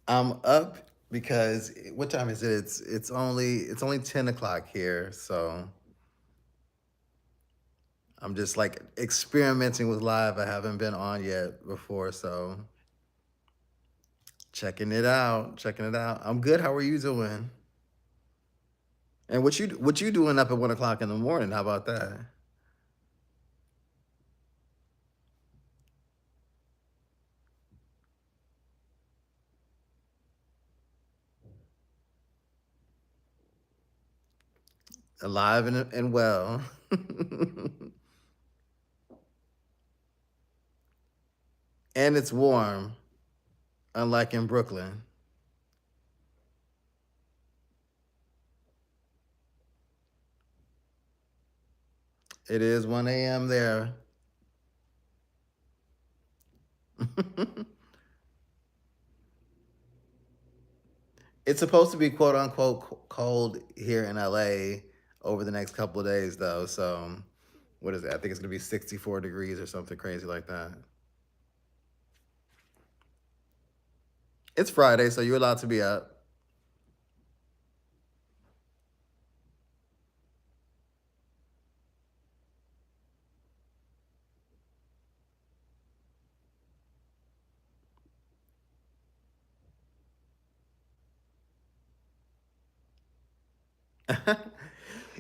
I'm up because what time is it? It's only 10 o'clock here, so I'm just like experimenting with live. I haven't been on yet before, so checking it out, checking it out. I'm good. How are you doing? And what you doing up at 1 o'clock in the morning? How about that? Alive and well. And it's warm, unlike in Brooklyn. It is 1 a.m. there. It's supposed to be quote unquote cold here in LA over the next couple of days, though. So, what is it? I think it's going to be 64 degrees or something crazy like that. It's Friday, so you're allowed to be up.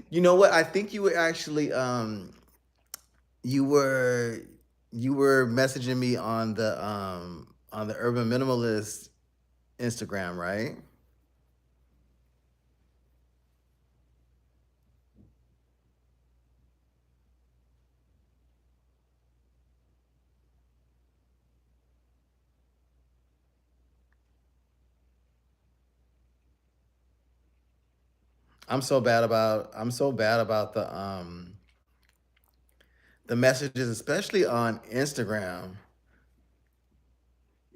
You know what? I think you were actually you were you were messaging me on the Urban Minimalist Instagram, right? I'm so bad about the messages, especially on Instagram.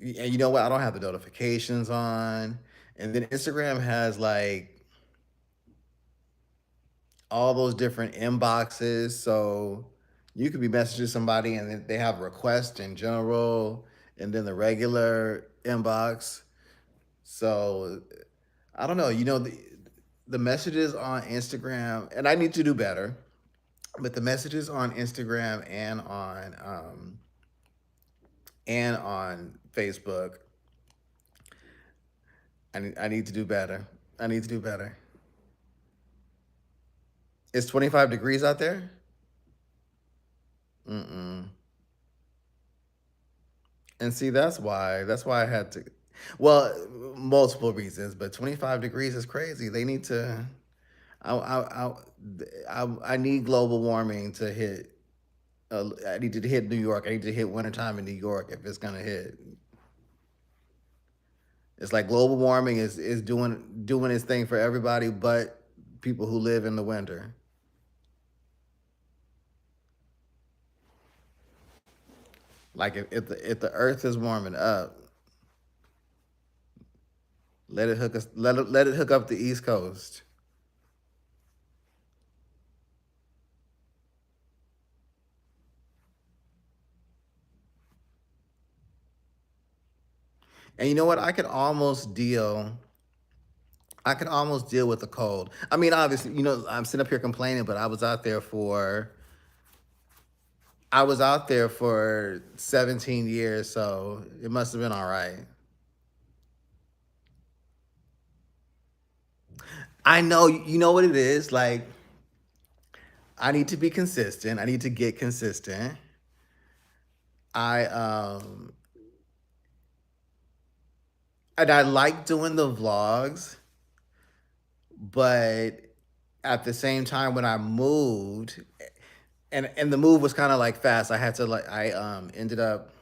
And you know what? I don't have the notifications on. And then Instagram has like all those different inboxes. So you could be messaging somebody and then they have requests in general and then the regular inbox. So I don't know. The messages on Instagram, and I need to do better, but the messages on Instagram and on Facebook, I need to do better. I need to do better. It's 25 degrees out there. Mm-mm. And see, that's why I had to. Well, multiple reasons, but 25 degrees is crazy. They need to. I need global warming to hit. I need to hit New York. I need to hit wintertime in New York if it's gonna hit. It's like global warming is doing its thing for everybody, but people who live in the winter. Like if the Earth is warming up, let it hook up the East Coast. And you know what? I could almost deal with the cold. I mean, obviously, I'm sitting up here complaining, but I was out there for 17 years, so it must have been all right. I know, you know what it is. Like, I need to be consistent. I need to get consistent. I and I like doing the vlogs, but at the same time when I moved, and the move was kind of like fast. I had to like I ended up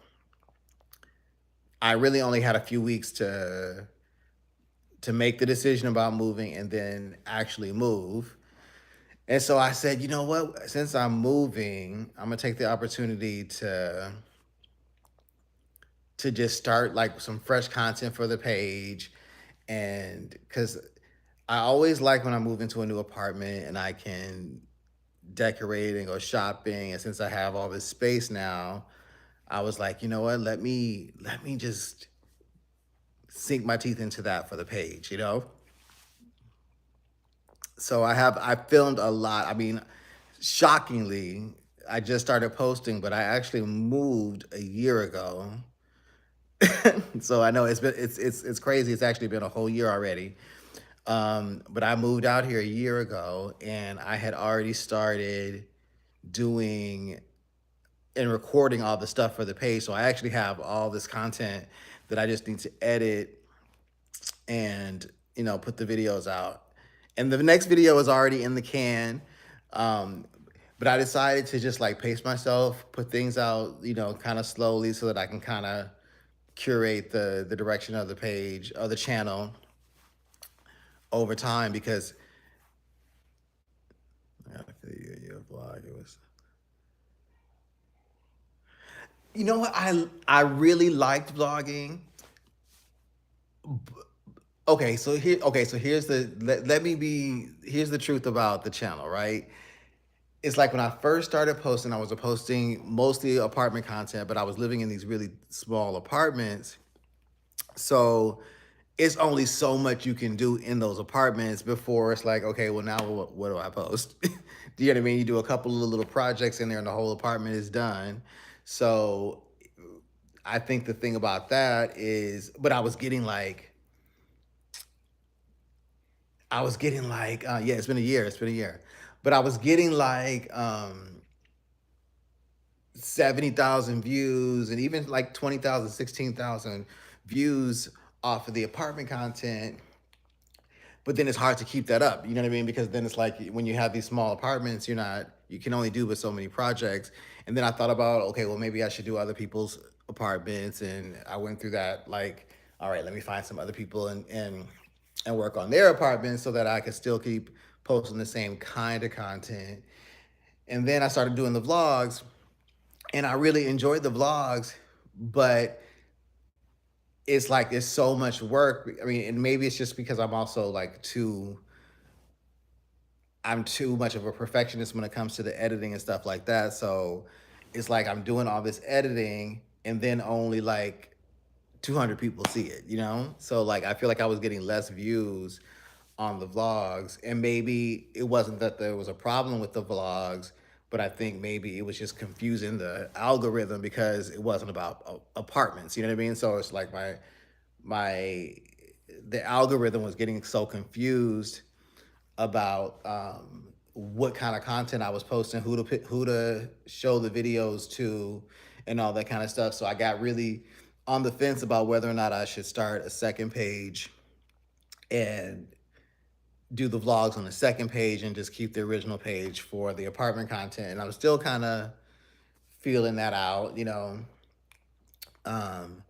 I really only had a few weeks to make the decision about moving and then actually move. And so I said, you know what? Since I'm moving, I'm gonna take the opportunity to just start like some fresh content for the page, and because I always like when I move into a new apartment and I can decorate and go shopping. And since I have all this space now, I was like, you know what? Let me just sink my teeth into that for the page, you know? So I filmed a lot. I mean, shockingly, I just started posting, but I actually moved a year ago. So I know it's crazy. It's actually been a whole year already. But I moved out here a year ago, and I had already started doing and recording all the stuff for the page. So I actually have all this content that I just need to edit and put the videos out. And the next video is already in the can. Um, but I decided to just like pace myself, put things out, kind of slowly so that I can kind of curate the direction of the page or the channel over time because your vlog it was what I really liked vlogging. So here's the let me be here's the truth about the channel, right? It's like when I first started posting, I was posting mostly apartment content, but I was living in these really small apartments. So it's only so much you can do in those apartments before it's like, okay, well, now what do I post? Do you know what I mean? You do a couple of little projects in there and the whole apartment is done. So I think the thing about that is, but yeah, it's been a year, but I was getting like 70,000 views and even like 20,000, 16,000 views off of the apartment content. But then it's hard to keep that up. You know what I mean? Because then it's like when you have these small apartments, you can only do but so many projects. And then I thought about, okay, well, maybe I should do other people's apartments. And I went through that, like, all right, let me find some other people and work on their apartments so that I could still keep posting the same kind of content. And then I started doing the vlogs, and I really enjoyed the vlogs, but it's like it's so much work. I mean, and maybe it's just because I'm too much of a perfectionist when it comes to the editing and stuff like that. So it's like I'm doing all this editing and then only like 200 people see it, you know? So like I feel like I was getting less views on the vlogs, and maybe it wasn't that there was a problem with the vlogs, but I think maybe it was just confusing the algorithm because it wasn't about apartments, you know what I mean? So it's like my the algorithm was getting so confused about what kind of content I was posting, who to show the videos to, and all that kind of stuff. So I got really on the fence about whether or not I should start a second page and do the vlogs on the second page and just keep the original page for the apartment content. And I'm still kind of feeling that out. Um,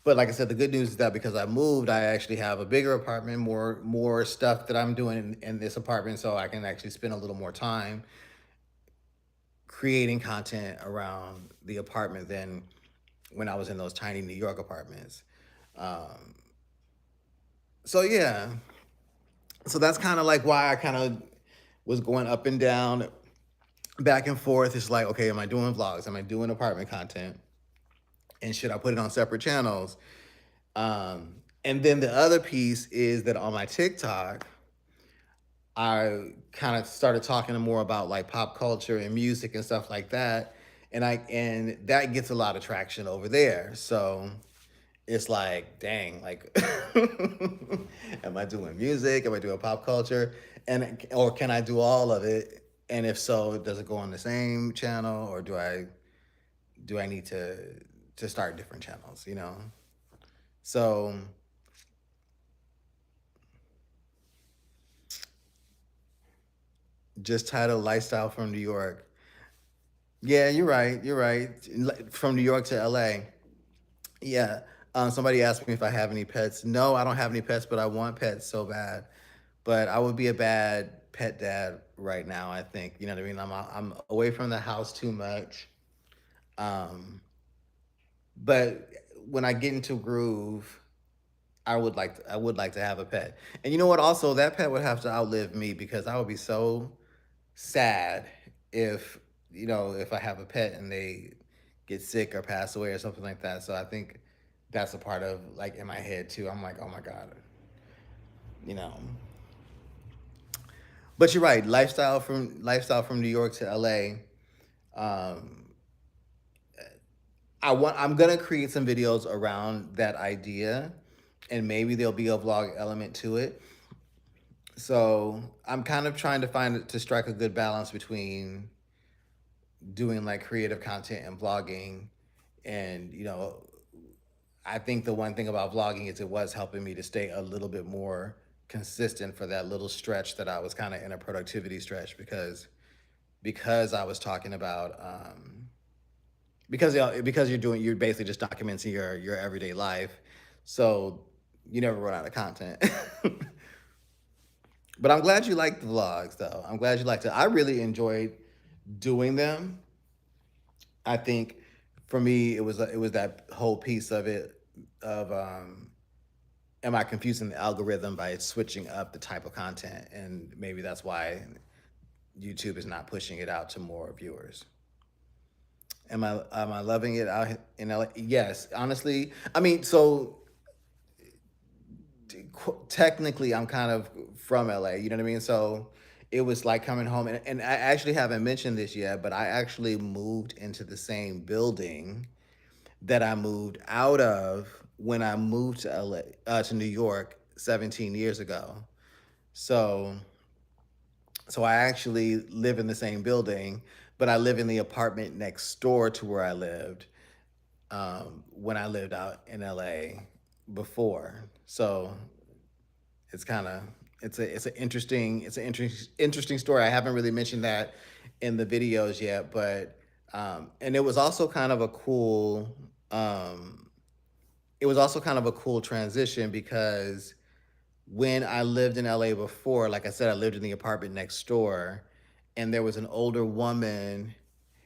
but like I said, the good news is that because I moved, I actually have a bigger apartment, more stuff that I'm doing in this apartment, so I can actually spend a little more time creating content around the apartment than when I was in those tiny New York apartments. Um, so yeah, so that's kind of like why I kind of was going up and down, back and forth. It's like, okay, am I doing vlogs? Am I doing apartment content? And should I put it on separate channels? And then the other piece is that on my TikTok, I kind of started talking more about like pop culture and music and stuff like that. And that gets a lot of traction over there. So it's like, dang, like am I doing music? Am I doing pop culture? Or can I do all of it? And if so, does it go on the same channel, or do I need to start different channels? So just titled Lifestyle from New York. Yeah, you're right. You're right. From New York to LA. Yeah. Somebody asked me if I have any pets. No, I don't have any pets, but I want pets so bad. But I would be a bad pet dad right now, I think. You know what I mean? I'm away from the house too much. Um, but when I get into groove, I would like to have a pet. And you know what? Also, that pet would have to outlive me because I would be so sad if if I have a pet and get sick or pass away or something like that. So I think that's a part of like in my head too. I'm like, oh my god, you know. But you're right. Lifestyle from New York to LA. Um, I'm gonna create some videos around that idea, and maybe there'll be a vlog element to it. So I'm kind of trying to find to strike a good balance between doing like creative content and vlogging, and I think the one thing about vlogging is it was helping me to stay a little bit more consistent for that little stretch that I was kind of in a productivity stretch because I was talking about because you're basically just documenting your everyday life, so you never run out of content. But I'm glad you liked the vlogs, though. I'm glad you liked it. I really enjoyed doing them. I think for me, it was that whole piece of it of am I confusing the algorithm by switching up the type of content, and maybe that's why YouTube is not pushing it out to more viewers. Am I loving it out in LA? Yes, honestly. I mean, so technically I'm kind of from LA, you know what I mean? So it was like coming home, and I actually haven't mentioned this yet, but I actually moved into the same building that I moved out of when I moved to LA, to New York 17 years ago. So so I actually live in the same building, but I live in the apartment next door to where I lived when I lived out in LA before. So it's kind of it's an interesting story. I haven't really mentioned that in the videos yet, but and um, it was also kind of a cool transition because when I lived in LA before, like I said, I lived in the apartment next door, and there was an older woman,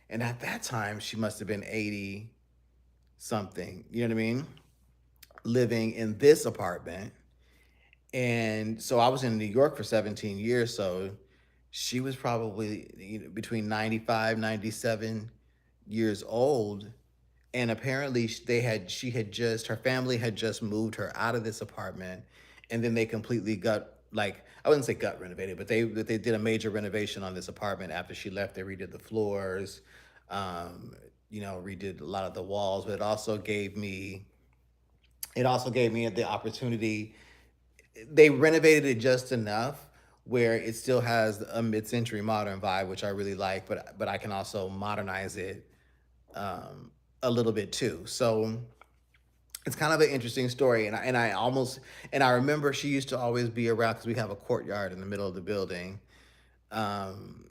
and at that time she must have been 80 something, you know what I mean, living in this apartment. And so I was in New York for 17 years. So she was probably between 95, 97 years old. And apparently her family had just moved her out of this apartment. And then they completely I wouldn't say gut renovated, but they did a major renovation on this apartment after she left. They redid the floors, um, redid a lot of the walls, but it also gave me the opportunity. They renovated it just enough where it still has a mid-century modern vibe, which I really like, but I can also modernize it um, a little bit too. So it's kind of an interesting story, and I remember she used to always be around because we have a courtyard in the middle of the building, um,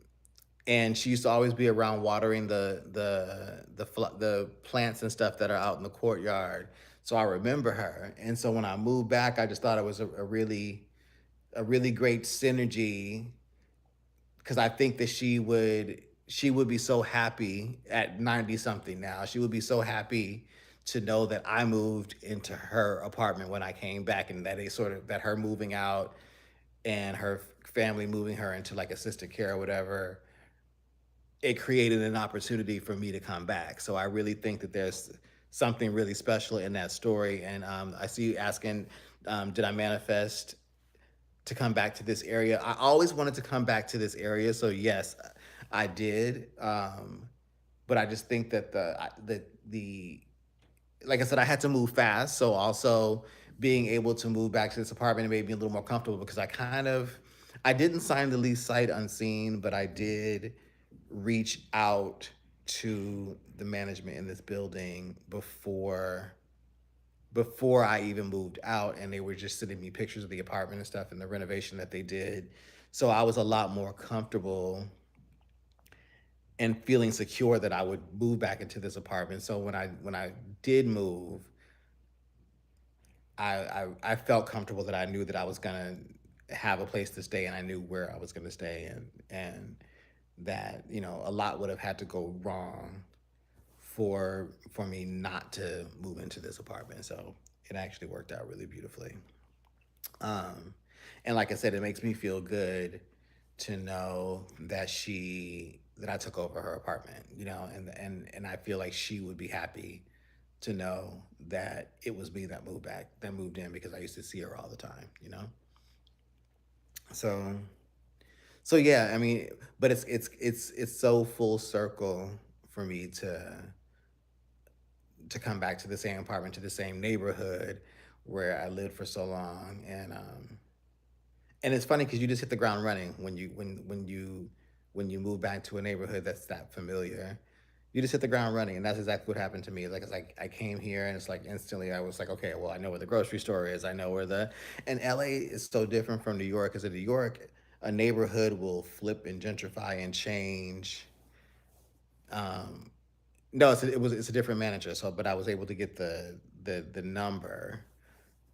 and she used to always be around watering the plants and stuff that are out in the courtyard. So I remember her, and so when I moved back, I just thought it was a really great synergy because I think that she would be so happy at 90 something now. She would be so happy to know that I moved into her apartment when I came back, and that her moving out and her family moving her into like assisted care or whatever, it created an opportunity for me to come back. So I really think that there's something really special in that story. And I see you asking, did I manifest to come back to this area? I always wanted to come back to this area, so yes, I did. But I just think that the like I said, I had to move fast. So also being able to move back to this apartment made me a little more comfortable because I didn't sign the lease sight unseen, but I did reach out to the management in this building before I even moved out, and they were just sending me pictures of the apartment and stuff and the renovation that they did. So I was a lot more comfortable and feeling secure that I would move back into this apartment. So when I did move, I felt comfortable that I knew that I was gonna have a place to stay, and I knew where I was gonna stay, and that a lot would have had to go wrong for me not to move into this apartment. So it actually worked out really beautifully. Um, and like I said, it makes me feel good to know that I took over her apartment, and I feel like she would be happy to know that it was me that moved in because I used to see her all the time. So so yeah, I mean, but it's so full circle for me to come back to the same apartment, to the same neighborhood where I lived for so long. And it's funny because you just hit the ground running when you move back to a neighborhood that's that familiar. You just hit the ground running, and that's exactly what happened to me. Like it's like I came here, and it's like instantly I was like, okay, well I know where the grocery store is. I know where the and LA is so different from New York because in New York, a neighborhood will flip and gentrify and change. Um, no, it's a different manager. So, but I was able to get the number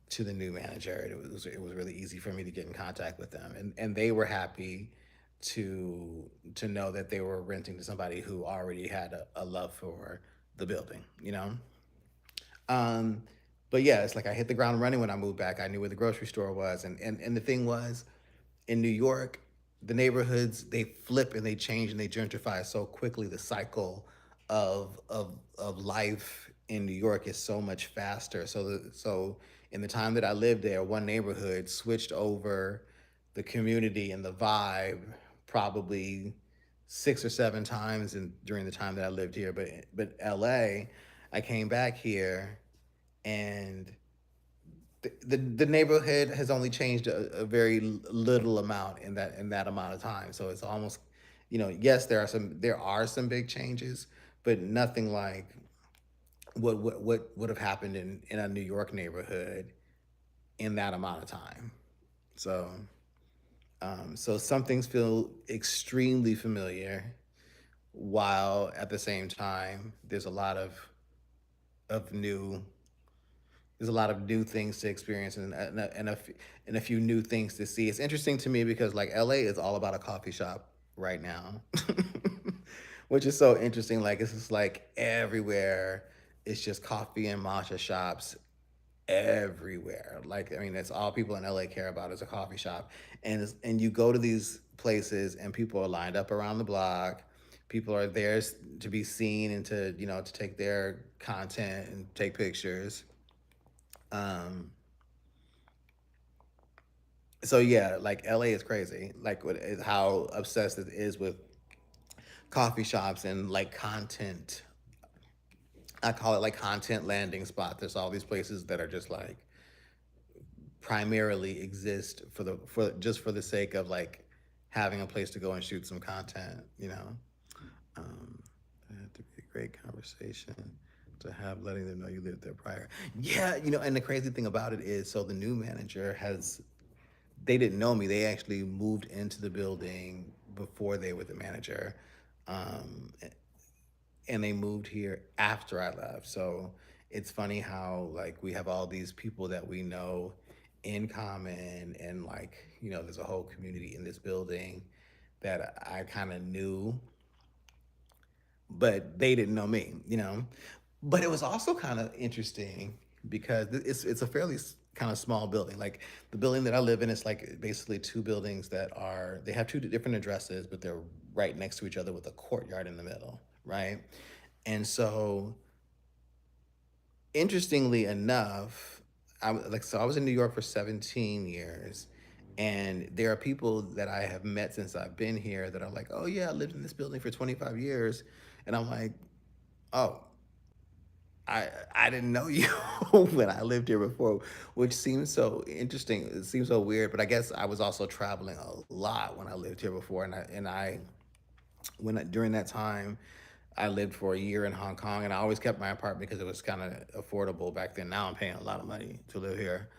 to the new manager, and it was really easy for me to get in contact with them, and they were happy to know that they were renting to somebody who already had a love for the building. Um, but yeah, it's like I hit the ground running when I moved back. I knew where the grocery store was, and the thing was, in New York, the neighborhoods they flip and they change and they gentrify so quickly. The cycle of life in New York is so much faster. So in the time that I lived there, one neighborhood switched over the community and the vibe probably 6 or 7 times during the time that I lived here. But LA, I came back here and the neighborhood has only changed a very little amount in that amount of time. So it's almost, yes, there are some big changes, but nothing like what would have happened in a New York neighborhood in that amount of time. So so some things feel extremely familiar, while at the same time of new there's a lot of new things to experience and a few new things to see. It's interesting to me because like LA is all about a coffee shop right now, which is so interesting. Like it's just like everywhere. It's just coffee and matcha shops everywhere. Like I mean, that's all people in LA care about is a coffee shop, and you go to these places and people are lined up around the block. People are there to be seen and to take their content and take pictures. Um, so yeah, like LA is crazy. Like how obsessed it is with coffee shops and like content. I call it like content landing spot. There's all these places that are just like primarily exist for the sake of like having a place to go and shoot some content. Um, that had to be a great conversation to have, letting them know you lived there prior. Yeah, and the crazy thing about it is, so the new manager has they didn't know me. They actually moved into the building before they were the manager. Um, and they moved here after I left. So it's funny how like we have all these people that we know in common, and like there's a whole community in this building that I kind of knew, but they didn't know me. But it was also kind of interesting because it's a fairly kind of small building. Like the building that I live in is like basically two buildings they have two different addresses, but they're right next to each other with a courtyard in the middle, right? And so interestingly enough, I was in New York for 17 years, and there are people that I have met since I've been here that are like, "Oh yeah, I lived in this building for 25 years." And I'm like, "Oh, I didn't know you when I lived here before," which seems so interesting. It seems so weird, but I guess I was also traveling a lot when I lived here before, during that time I lived for a year in Hong Kong, and I always kept my apartment because it was kind of affordable back then. Now I'm paying a lot of money to live here,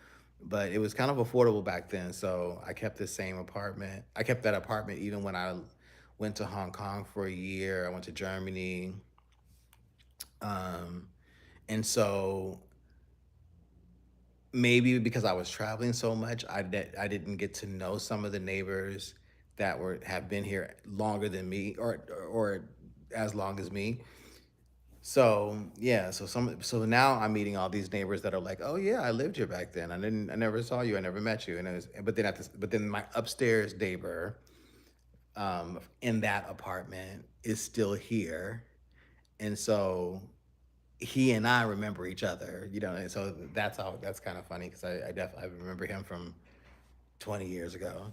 but it was kind of affordable back then. So I kept the same apartment. I kept that apartment even when I went to Hong Kong for a year. I went to Germany, um, and so maybe because I was traveling so much, I didn't get to know some of the neighbors that have been here longer than me, or as long as me. So yeah, so now I'm meeting all these neighbors that are like, "Oh yeah, I lived here back then. I never saw you. I never met you." And but then my upstairs neighbor, in that apartment is still here, and so he and I remember each other, and so that's kind of funny because I remember him from 20 years ago.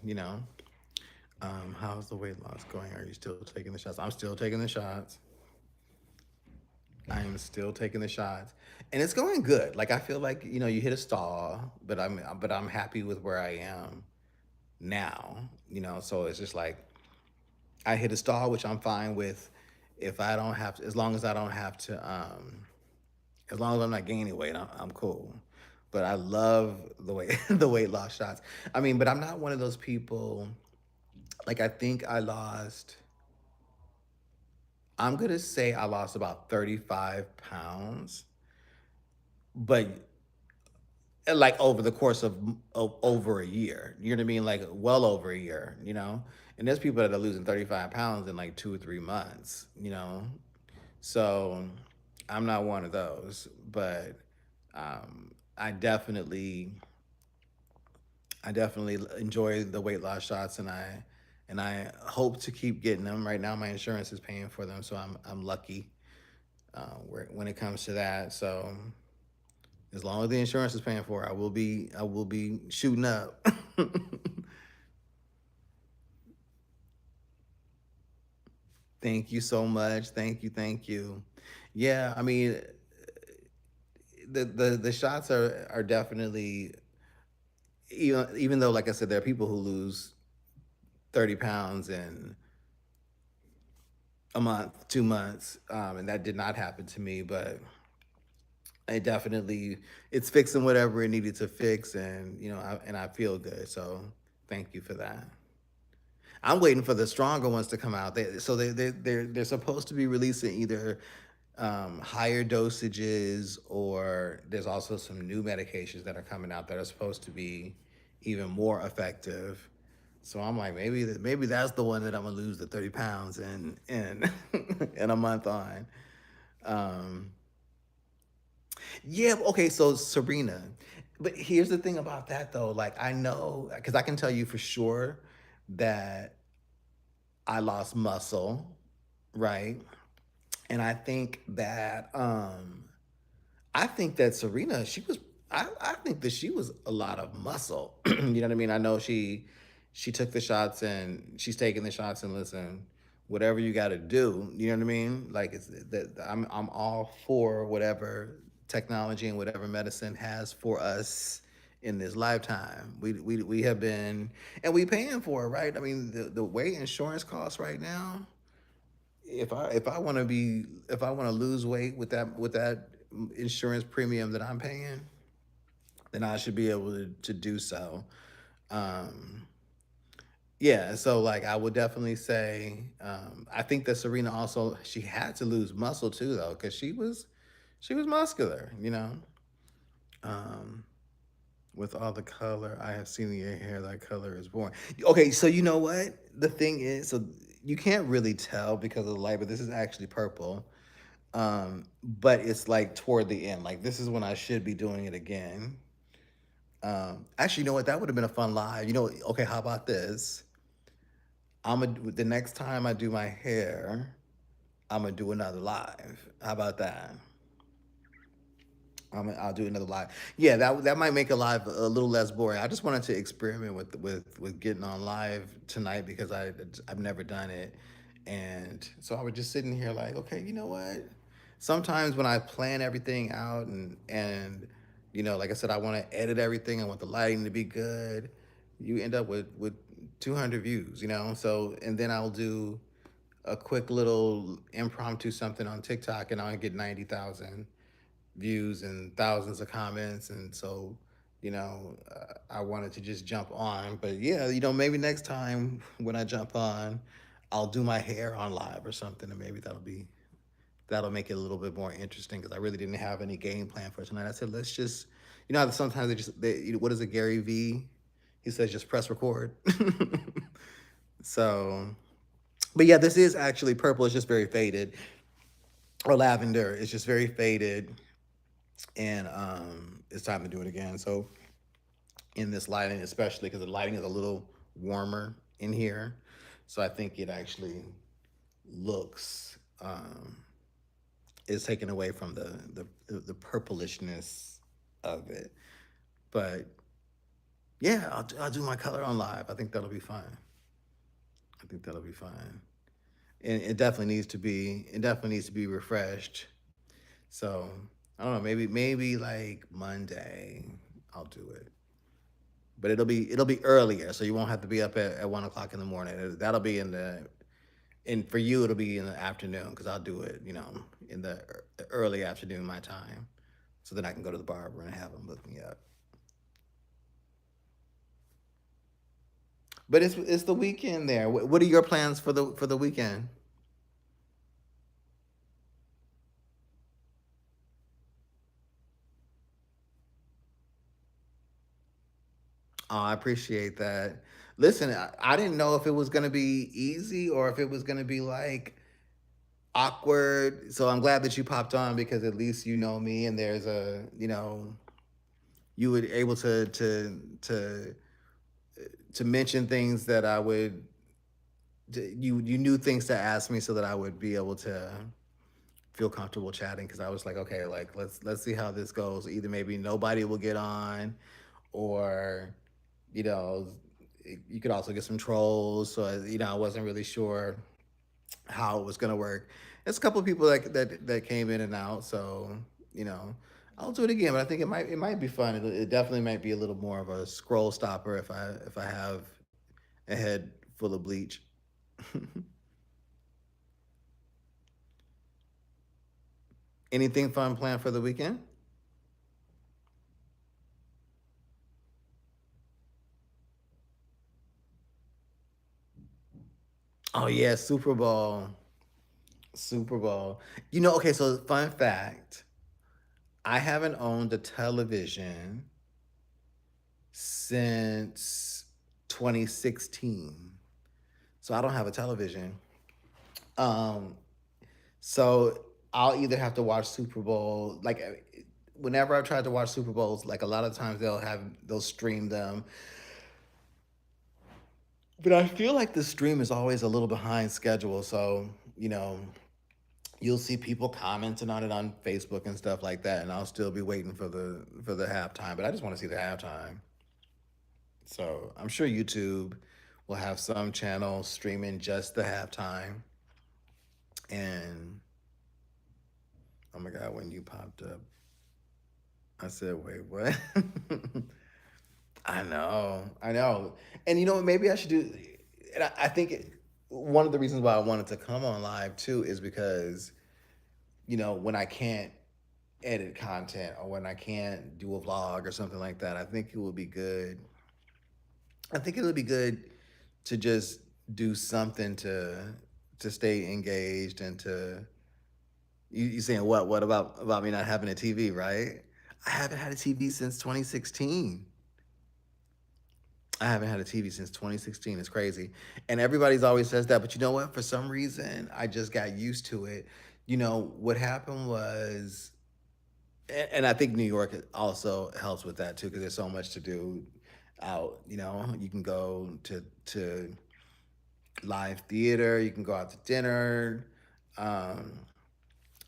How's the weight loss going? Are you still taking the shots? I'm still taking the shots. I am still taking the shots, and it's going good. Like I feel like you hit a stall, but I'm happy with where I am now. So it's just like I hit a stall, which I'm fine with. If I don't have to, as long as I don't have to, as long as I'm not gaining weight, I'm cool. But I love the weight the weight loss shots. I mean, but I'm not one of those people. Like I think I lost. I'm gonna say I lost about 35 pounds, but like over the course of over a year. You know what I mean? Like well over a year. And there's people that are losing 35 pounds in like 2 or 3 months. So I'm not one of those, but I definitely enjoy the weight loss shots, and I hope to keep getting them. Right now, my insurance is paying for them, so I'm lucky when it comes to that. So as long as the insurance is paying for it, I will be shooting up. Thank you so much. Thank you. Thank you. Yeah, I mean, the shots are definitely, even though, like I said, there are people who lose 30 pounds in a month, 2 months, and that did not happen to me. But it definitely, it's fixing whatever it needed to fix, and I feel good. So thank you for that. I'm waiting for the stronger ones to come out. They're supposed to be releasing either higher dosages, or there's also some new medications that are coming out that are supposed to be even more effective. So I'm like, maybe that's the one that I'm gonna lose the 30 pounds in in a month on. Um, yeah, okay, so Sabrina. But here's the thing about that though. Like I know because I can tell you for sure that I lost muscle, right? And I think that Serena, I think that she was a lot of muscle. You know what I mean? I know she took the shots, and she's taking the shots, and listen, whatever you got to do, you know what I mean? Like it's that I'm all for whatever technology and whatever medicine has for us in this lifetime. We have been, and we paying for it, right? I mean, the way insurance costs right now, if I want to lose weight with that insurance premium that I'm paying, then I should be able to do so. Um, yeah, so like I would definitely say, I think that Serena also, she had to lose muscle too though, because she was muscular, um, with all the color I have seen in your hair, that color is born. Okay, so you know what the thing is, so you can't really tell because of the light, but this is actually purple. But it's like toward the end. Like this is when I should be doing it again. Actually, you know what? That would have been a fun live. Okay, how about this? The next time I do my hair, I'm gonna do another live. How about that? I'll do another live. Yeah, that might make a live a little less boring. I just wanted to experiment with getting on live tonight because I've never done it, and so I was just sitting here like, okay, you know what? Sometimes when I plan everything out, and like I said, I want to edit everything. I want the lighting to be good. You end up with 200 views, So and then I'll do a quick little impromptu something on TikTok, and I'll get 90,000 views and thousands of comments, and so I wanted to just jump on. But yeah, maybe next time when I jump on, I'll do my hair on live or something, and maybe that'll make it a little bit more interesting because I really didn't have any game plan for tonight. I said, let's just, how sometimes what is it, Gary V? He says just press record. So, but yeah, this is actually purple. It's just very faded, or lavender. It's just very faded, and it's time to do it again. So in this lighting, especially because the lighting is a little warmer in here, So I think it actually looks is taken away from the purplishness of it. But yeah, I'll do my color on live. I think that'll be fun. I think that'll be fun. And it definitely needs to be refreshed. So I don't know, maybe like Monday I'll do it. But it'll be earlier, so you won't have to be up at 1 o'clock in the morning. That'll be in the and for you it'll be in the afternoon because I'll do it, in the early afternoon my time, so then I can go to the barber and have them look me up. But it's the weekend there. What are your plans for the weekend? Oh, I appreciate that. Listen, I didn't know if it was gonna be easy or if it was gonna be like awkward. So I'm glad that you popped on because at least you know me and there's you were able to mention things that I would you knew things to ask me so that I would be able to feel comfortable chatting because I was like, okay, like let's see how this goes. Either maybe nobody will get on, or you know, you could also get some trolls. So I wasn't really sure how it was gonna work. There's a couple of people that came in and out, so you know, I'll do it again. But I think it might be fun. It definitely might be a little more of a scroll stopper if I have a head full of bleach. Anything fun planned for the weekend? Oh yeah, Super Bowl. Super Bowl. Okay, so fun fact. I haven't owned a television since 2016. So I don't have a television. Um, so I'll either have to watch Super Bowl like whenever I've tried to watch Super Bowls, like a lot of times they'll stream them. But I feel like the stream is always a little behind schedule. So, you know, you'll see people commenting on it on Facebook and stuff like that, and I'll still be waiting for the halftime. But I just want to see the halftime. So I'm sure YouTube will have some channel streaming just the halftime. And oh my god, when you popped up, I said, "Wait, what?" I know, and you know what? Maybe I should do. And I think one of the reasons why I wanted to come on live too is because when I can't edit content or when I can't do a vlog or something like that, I think it would be good. I think it would be good to just do something to stay engaged and to you saying what about me not having a TV, right? I haven't had a TV since 2016. I haven't had a TV since 2016. It's crazy. And everybody's always says that, but you know what? For some reason, I just got used to it. What happened was and I think New York also helps with that too because there's so much to do out. You can go to live theater, you can go out to dinner, um,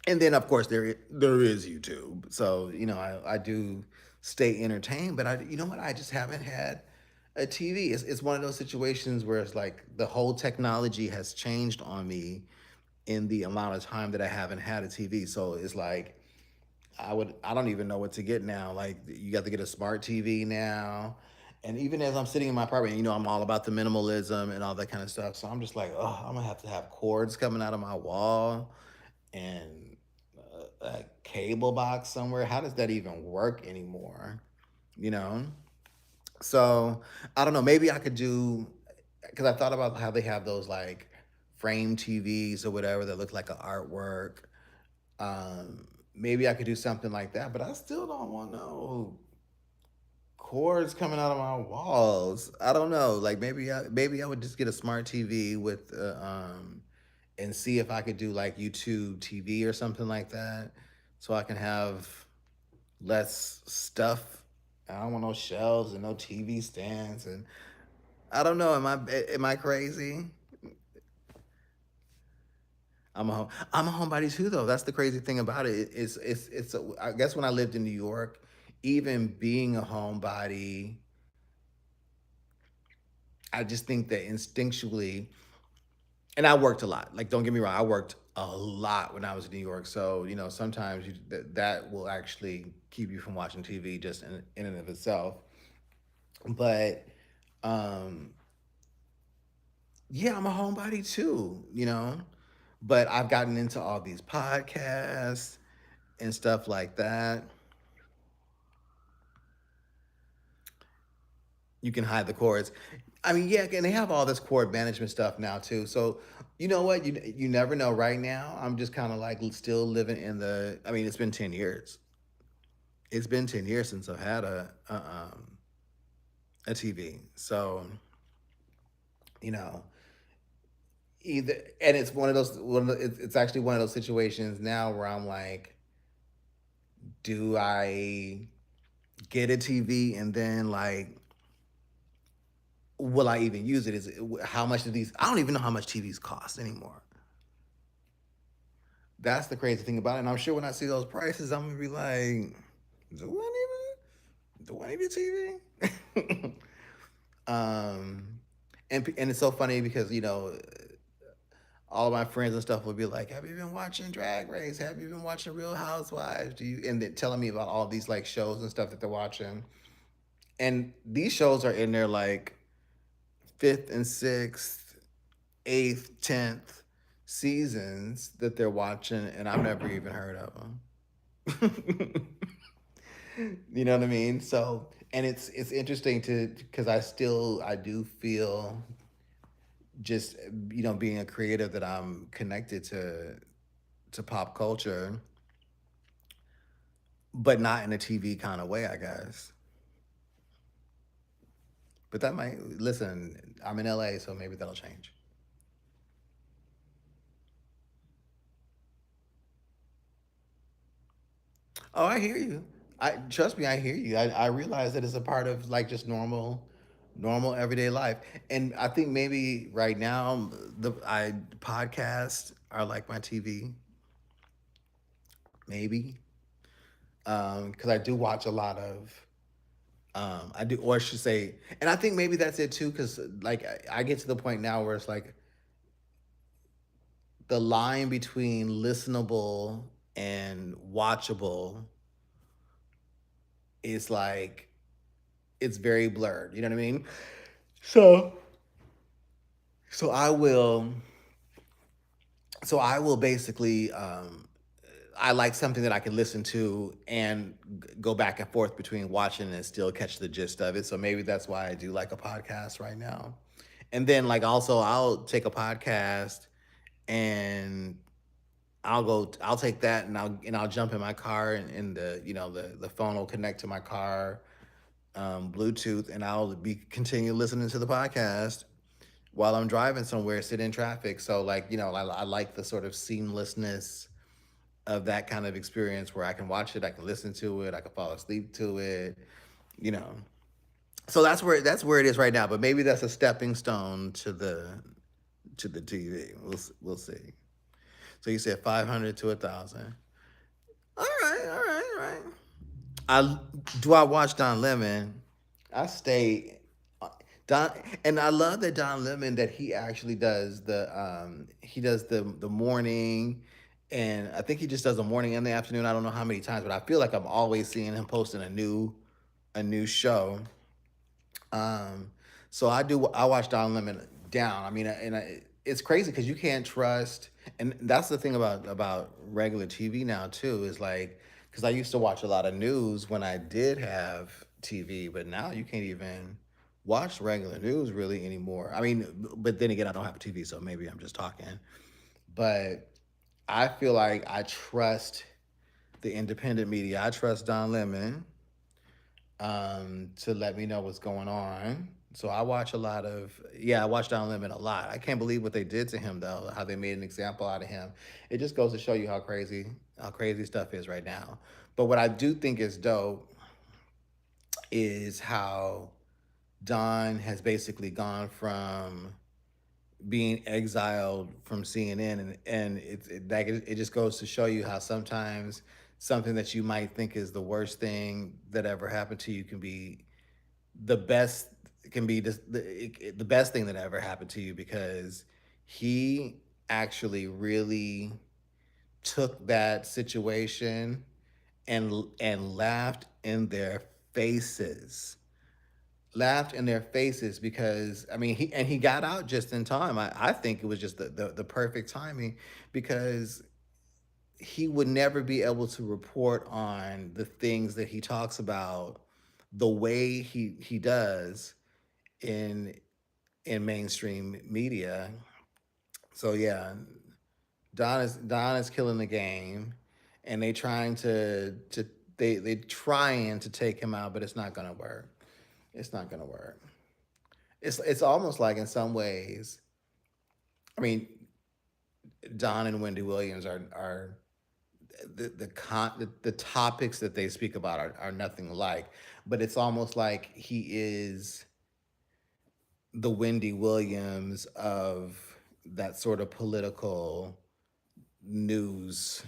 and then of course there is YouTube. So I do stay entertained, but you know what? I just haven't had a TV. It's one of those situations where it's like the whole technology has changed on me in the amount of time that I haven't had a TV. So it's like I don't even know what to get now. Like you got to get a smart TV now. And even as I'm sitting in my apartment, I'm all about the minimalism and all that kind of stuff. So I'm just like, oh, I'm gonna have to have cords coming out of my wall and a cable box somewhere. How does that even work anymore? You know? So I don't know. Maybe I could do because I thought about how they have those like frame TVs or whatever that look like an artwork. Maybe I could do something like that, but I still don't want no cords coming out of my walls. I don't know. Like maybe I would just get a smart TV with and see if I could do like YouTube TV or something like that, so I can have less stuff. I don't want no shelves and no TV stands and I don't know. Am I crazy? I'm a homebody too, though. That's the crazy thing about it. I guess when I lived in New York, even being a homebody, I just think that instinctually, and I worked a lot. Like, don't get me wrong, I worked a lot when I was in New York. So sometimes that will actually keep you from watching TV just in and of itself. But um, yeah, I'm a homebody too. But I've gotten into all these podcasts and stuff like that. You can hide the cords. I mean, yeah, and they have all this cord management stuff now too. So, you know what? You never know. Right now, I'm just kind of like still living in the. I mean, it's been 10 years. It's been 10 years since I've had a TV. So, you know, either and it's one of those. It's actually one of those situations now where I'm like, do I get a TV and then like will I even use it? Is it how much do these? I don't even know how much TVs cost anymore. That's the crazy thing about it. And I'm sure when I see those prices, I'm gonna be like, do I need a TV? um, and it's so funny because all of my friends and stuff will be like, "Have you been watching Drag Race? Have you been watching Real Housewives? Do you?" And they're telling me about all these like shows and stuff that they're watching. And these shows are in their like fifth and sixth, eighth, 10th seasons that they're watching, and I've never even heard of them. You know what I mean? So, and it's interesting to because I do feel just being a creative that I'm connected to pop culture, but not in a TV kind of way, I guess. But that might listen. I'm in LA, so maybe that'll change. Oh, I hear you. I trust me, I hear you. I realize that it's a part of like just normal everyday life. And I think maybe right now the I podcasts are like my TV, maybe. Because I do watch a lot of I do, or I should say, and I think maybe that's it too. Because like I get to the point now where it's like the line between listenable and watchable is like it's very blurred. You know what I mean? So so I will I will basically I like something that I can listen to and go back and forth between watching and still catch the gist of it. So maybe that's why I do like a podcast right now. And then like also I'll take a podcast and I'll take that and I'll jump in my car and the the phone will connect to my car Bluetooth and I'll be continue listening to the podcast while I'm driving somewhere, sit in traffic. So like, I like the sort of seamlessness of that kind of experience where I can watch it, I can listen to it, I can fall asleep to it, you know. So that's where it is right now. But maybe that's a stepping stone to the TV. We'll see. So you said 500 to 1,000. All right, all right, all right. I do I watch Don Lemon? I stay Don, and I love that Don Lemon that he actually does the morning, and I think he just does the morning and the afternoon. I don't know how many times, but I feel like I'm always seeing him posting a new show. Um, so I watch Don Lemon down. I mean, it's crazy because you can't trust, and that's the thing about regular TV now too is like because I used to watch a lot of news when I did have TV, but now you can't even watch regular news really anymore. I mean, but then again, I don't have a TV, so maybe I'm just talking. But I feel like I trust the independent media. I trust Don Lemon to let me know what's going on. So I watch Don Lemon a lot. I can't believe what they did to him though, how they made an example out of him. It just goes to show you how crazy stuff is right now. But what I do think is dope is how Don has basically gone from being exiled from CNN, and it just goes to show you how sometimes something that you might think is the worst thing that ever happened to you can be the best can be the best thing that ever happened to you, because he actually really took that situation and laughed in their faces, because I mean he got out just in time. I think it was just the perfect timing, because he would never be able to report on the things that he talks about the way he does in mainstream media. So yeah, Don is killing the game, and they trying to take him out, but it's not gonna work. It's not gonna work. It's almost like, in some ways, I mean, Don and Wendy Williams are the topics that they speak about are nothing alike, but it's almost like he is the Wendy Williams of that sort of political news,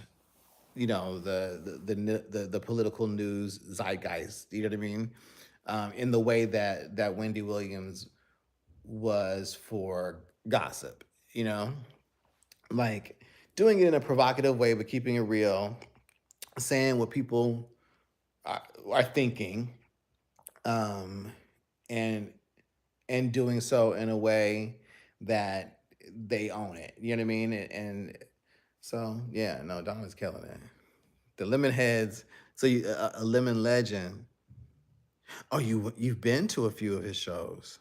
the political news zeitgeist. You know what I mean? In the way that Wendy Williams was for gossip. You know, like doing it in a provocative way, but keeping it real, saying what people are thinking, um, and doing so in a way that they own it. You know what I mean? And so yeah, no, Donna's killing it. The lemon heads. So a lemon legend. Oh, you've been to a few of his shows.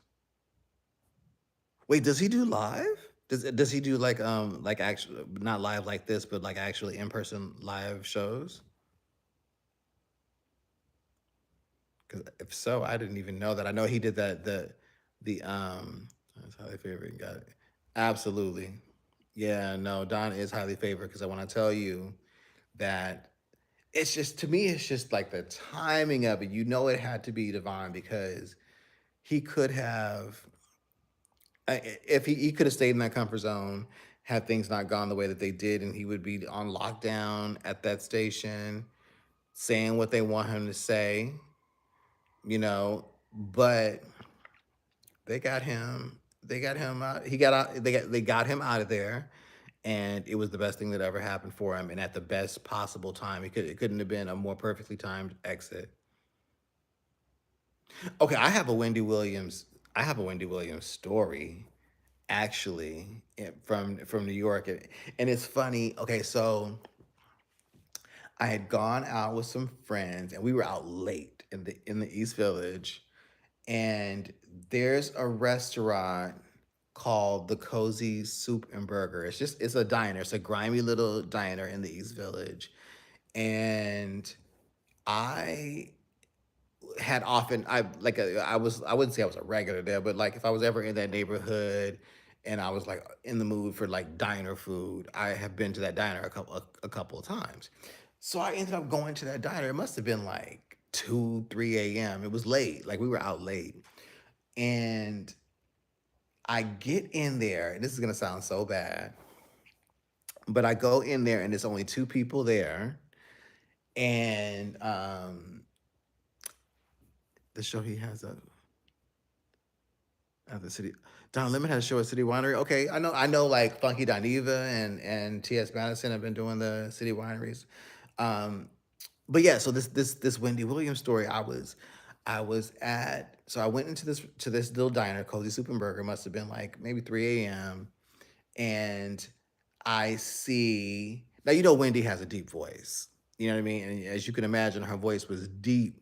Wait, does he do live? Does he do like actually not live like this, but like actually in person live shows? Because if so, I didn't even know that. I know he did that. The that's highly favored. Got it. Absolutely. Yeah. No, Don is highly favored, because I want to tell you that it's just, to me, it's just like the timing of it. You know, it had to be divine, because he could have, if he could have stayed in that comfort zone had things not gone the way that they did, and he would be on lockdown at that station saying what they want him to say, you know. But they got him out. He got out. They got him out of there, and it was the best thing that ever happened for him, and at the best possible time. It couldn't have been a more perfectly timed exit. Okay, I have a Wendy Williams story, actually, from New York. And it's funny. Okay, so I had gone out with some friends, and we were out late in the East Village, and there's a restaurant called the Cozy Soup and Burger. It's a diner. It's a grimy little diner in the East Village. And I had often I wouldn't say I was a regular there, but like if I was ever in that neighborhood and I was like in the mood for like diner food, I have been to that diner a couple of times. So I ended up going to that diner. It must have been like 2, 3 a.m. It was late. Like we were out late. And I get in there, and this is gonna sound so bad, but I go in there and there's only two people there. And the show he has at the city. Don Lemon has a show at City Winery. Okay, I know like Funky Dineva and T.S. Madison have been doing the City Wineries. Um, but yeah, so this Wendy Williams story, I was at, so I went into this little diner, Cozy Soup and Burger, must have been like maybe 3 a.m. And I see, now Wendy has a deep voice. You know what I mean? And as you can imagine, her voice was deep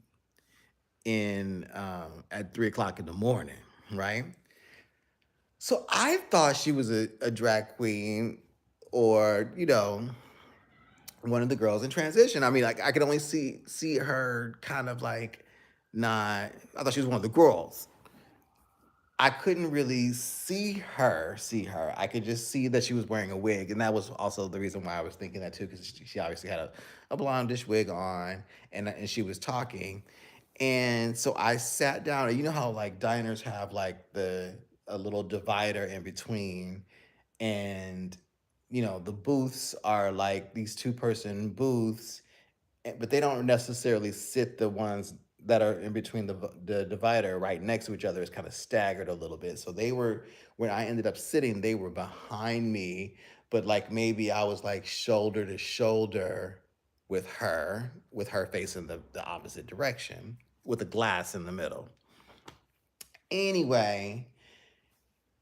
in at 3 o'clock in the morning, right? So I thought she was a drag queen, or one of the girls in transition. I mean, like I could only see her kind of like not. I thought she was one of the girls. I couldn't really see her. I could just see that she was wearing a wig, and that was also the reason why I was thinking that too, because she obviously had a blondish wig on, and she was talking, and so I sat down, and you know how like diners have like a little divider in between, and the booths are like these two-person booths, but they don't necessarily sit the ones that are in between the divider right next to each other. It's kind of staggered a little bit. So they were when I ended up sitting, they were behind me, but like maybe I was like shoulder to shoulder with her facing the opposite direction, with a glass in the middle. Anyway,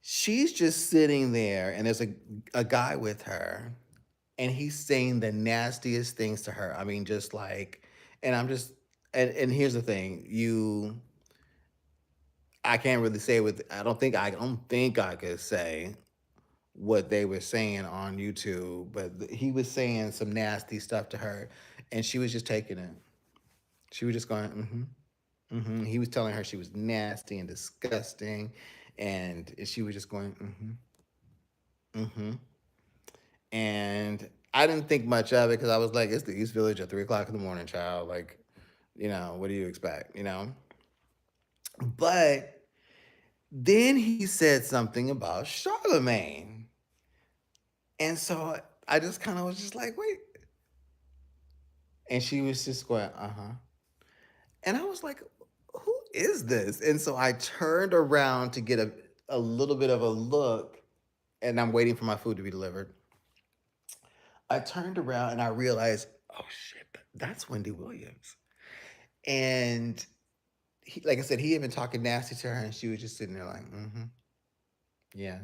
she's just sitting there, and there's a guy with her, and he's saying the nastiest things to her. I mean, just like, and I'm just, and here's the thing, I can't really say with, I don't think I could say what they were saying on YouTube, but he was saying some nasty stuff to her, and she was just taking it. She was just going, He was telling her she was nasty and disgusting, and she was just going, mm-hmm. And I didn't think much of it because I was like, it's the East Village at 3 o'clock in the morning, child. Like, what do you expect, But then he said something about Charlemagne. And so I just kind of was just like, wait. And she was just going, uh-huh. And I was like, who is this? And so I turned around to get a little bit of a look, and I'm waiting for my food to be delivered. I turned around and I realized, oh shit, that's Wendy Williams. And like I said, he had been talking nasty to her, and she was just sitting there like, yeah.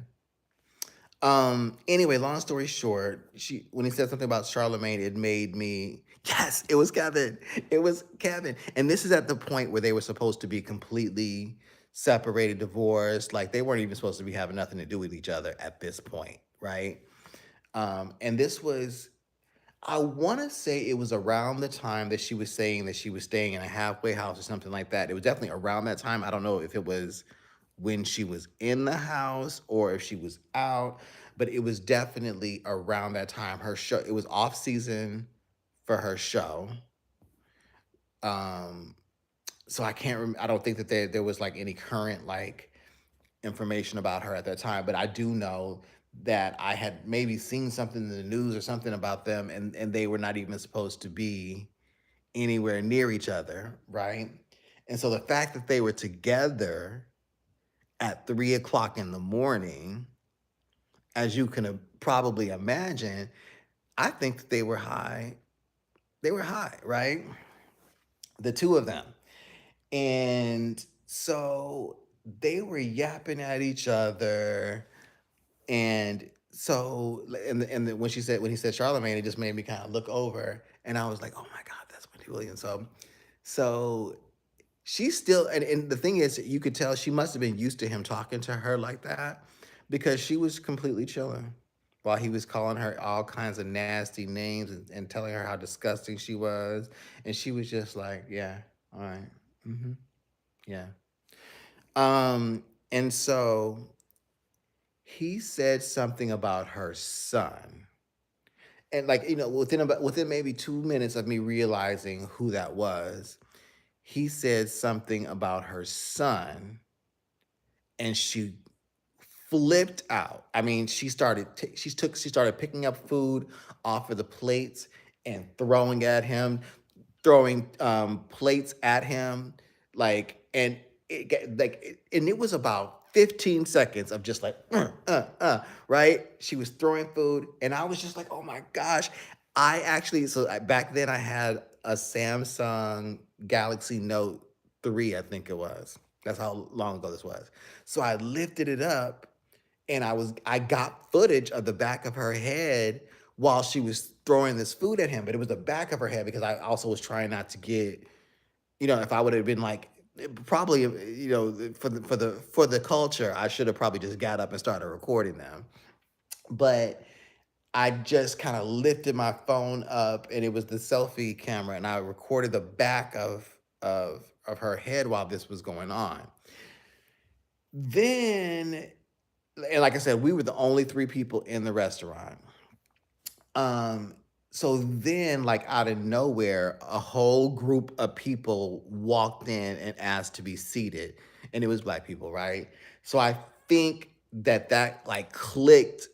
Anyway, long story short, when he said something about Charlemagne, it made me, yes, it was Kevin. It was Kevin. And this is at the point where they were supposed to be completely separated, divorced. Like they weren't even supposed to be having nothing to do with each other at this point, right? And this was, I want to say it was around the time that she was saying that she was staying in a halfway house or something like that. It was definitely around that time. I don't know if it was when she was in the house or if she was out, but it was definitely around that time. Her show, it was off season for her show. Um, so I can't I don't think that there was like any current like information about her at that time, but I do know that I had maybe seen something in the news or something about them, and they were not even supposed to be anywhere near each other, right? And so the fact that they were together at 3 o'clock in the morning, as you can probably imagine, I think that they were high. They were high, right? The two of them. And so they were yapping at each other. And so, when he said Charlemagne, it just made me kind of look over, and I was like, oh my God, that's Wendy Williams. So she's still, and the thing is, you could tell she must have been used to him talking to her like that, because she was completely chilling while he was calling her all kinds of nasty names, and telling her how disgusting she was. And she was just like, yeah, all right, yeah. And so he said something about her son. And like, within maybe 2 minutes of me realizing who that was, he said something about her son, and she flipped out. I mean, she started picking up food off of the plates and throwing plates at him, like, and and it was about 15 seconds of just like, right? She was throwing food, and I was just like, oh my gosh. Back then I had a Samsung Galaxy Note 3, I think it was. That's how long ago this was. So I lifted it up, and I got footage of the back of her head while she was throwing this food at him. But it was the back of her head, because I also was trying not to get, if I would have been like, probably, for the culture, I should have probably just got up and started recording them. But I just kind of lifted my phone up, and it was the selfie camera, and I recorded the back of her head while this was going on. Then, and like I said, we were the only three people in the restaurant. Um, So then, like out of nowhere, a whole group of people walked in and asked to be seated, and it was black people, right? So I think that like clicked,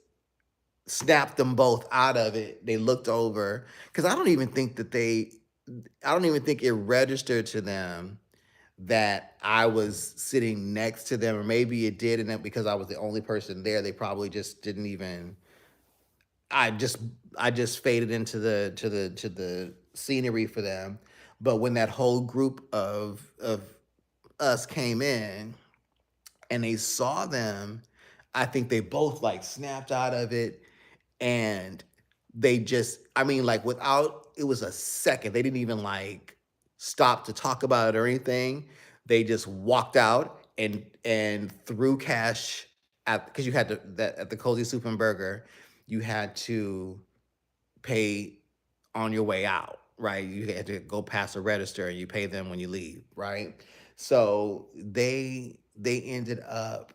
snapped them both out of it. They looked over because I don't even think it registered to them that I was sitting next to them, or maybe it did, and that because I was the only person there, they probably just didn't even. I just I just faded into the scenery for them. But when that whole group of us came in and they saw them, I think they both like snapped out of it, and they just, I mean, like without, it was a second. They didn't even like stop to talk about it or anything. They just walked out and threw cash at, because you had to, that at the Cozy Soup and Burger, you had to pay on your way out, right? You had to go past a register and you pay them when you leave, right? So they ended up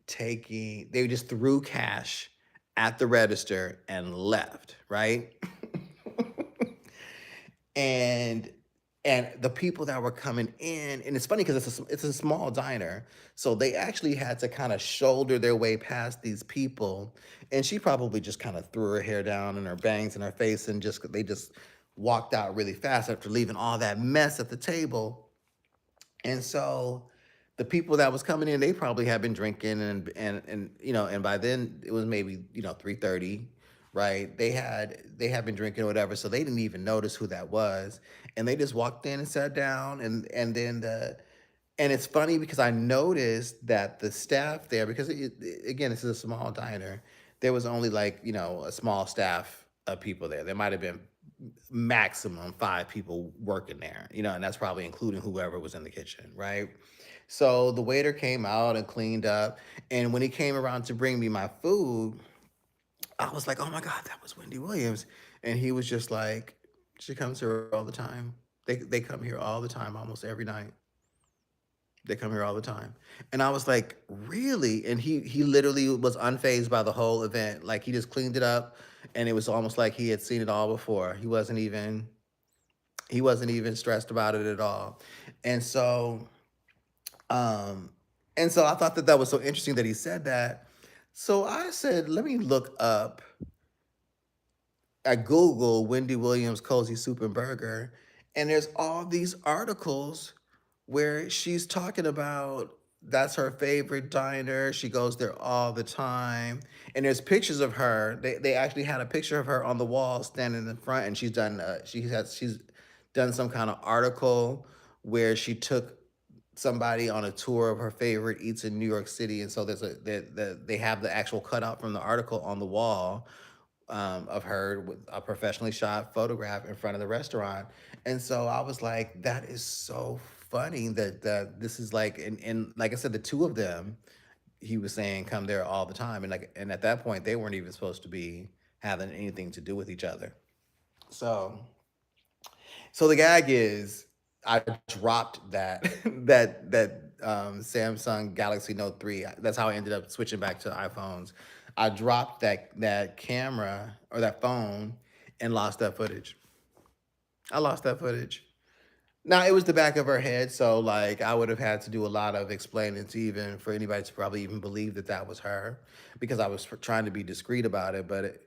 taking, they just threw cash at the register and left, right? and and the people that were coming in, and it's funny because it's a small diner, so they actually had to kind of shoulder their way past these people, and she probably just kind of threw her hair down and her bangs in her face, and just they just walked out really fast after leaving all that mess at the table. And so the people that was coming in, they probably had been drinking, and and by then it was maybe 3:30, right? They had been drinking or whatever, so they didn't even notice who that was, and they just walked in and sat down, and then and it's funny because I noticed that the staff there, because again, this is a small diner, there was only like a small staff of people there. There might have been maximum 5 people working there, and that's probably including whoever was in the kitchen, right? So the waiter came out and cleaned up, and when he came around to bring me my food, I was like, "Oh my God, that was Wendy Williams," and he was just like, "She comes here all the time. They come here all the time, almost every night. They come here all the time." And I was like, "Really?" And he literally was unfazed by the whole event. Like he just cleaned it up, and it was almost like he had seen it all before. He wasn't even stressed about it at all. And so um I thought that was so interesting that he said that. So I said, let me look up at Google Wendy Williams Cozy Soup and Burger, and there's all these articles where she's talking about that's her favorite diner. She goes there all the time. And there's pictures of her. They actually had a picture of her on the wall standing in front, and she's done some kind of article where she took somebody on a tour of her favorite eats in New York City, and so they have the actual cutout from the article on the wall, of her with a professionally shot photograph in front of the restaurant. And so I was like, that is so funny that this is like, and like I said, the two of them, he was saying, come there all the time. And at that point, they weren't even supposed to be having anything to do with each other. So so the gag is, I dropped that that Samsung Galaxy Note 3. That's how I ended up switching back to iPhones. I dropped that camera or that phone and lost that footage. I lost that footage. Now it was the back of her head, so like I would have had to do a lot of explaining to even for anybody to probably even believe that that was her, because I was trying to be discreet about it. But